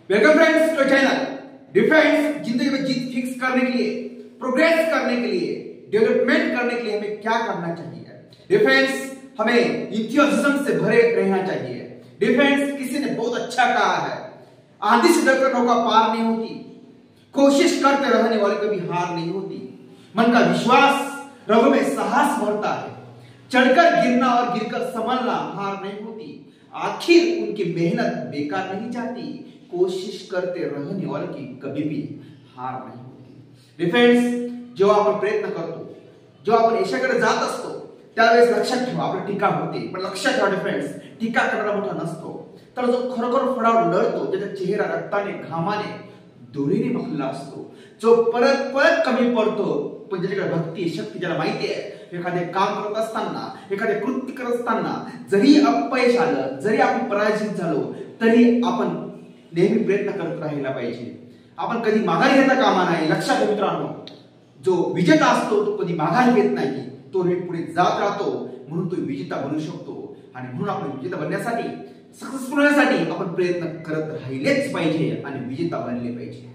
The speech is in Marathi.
Welcome friends to channel. Defence जिंदगी में जीत फिक्स करने के लिए, प्रोग्रेस करने के लिए, डेवलपमेंट करने के लिए हमें क्या करना चाहिए। डिफेंस हमें इंथुसियाज्म से भरे रहना चाहिए। डिफेंस किसी ने बहुत अच्छा कहा है, आंधी से डरकर नौका पार नहीं होती, कोशिश करते रहने वाले कभी हार नहीं होती, मन का विश्वास, रगों में साहस बढ़ता है, चढ़कर गिरना और गिरकर संभलना हार नहीं होती, आखिर उनकी मेहनत बेकार नहीं जाती, कोशिश करते रहने वाले की कभी भी हार नहीं होती। डिफेंस जेव्हा आपण प्रयत्न करतो, जेव्हा आपण यशाकडे जात असतो त्यावेळेस लक्षात ठेवा आपली टीका होते, पण लक्षात ठेवा डिफेंस टीका करणारा मोठा नसतो, तर जो खरोखर फळावर लढतो, ज्याचा चेहरा रक्ताने घामाने दोरीने भरलेला असतो, जो परत परत कमी पडतो पण ज्याच्याकडे भक्ती शक्ती, ज्याला माहिती आहे एखादे काम करत असताना, एखादे कृत्य करत असताना जरी अपयश आलं, जरी आपण पराजित झालो तरी आपण नेहमी प्रयत्न करत राहायला पाहिजे। आपण कधी माघार घेता कामा नाही। लक्षात ठेवा मित्रांनो, जो विजेता असतो तो कधी माघार घेत नाही, तो नीट पुढे जात राहतो, म्हणून तो विजेता बनू शकतो। आणि म्हणून आपण विजेता बनण्यासाठी, सक्सेसफुल होण्यासाठी आपण प्रयत्न करत राहिलेच पाहिजे आणि विजेता बनले पाहिजे।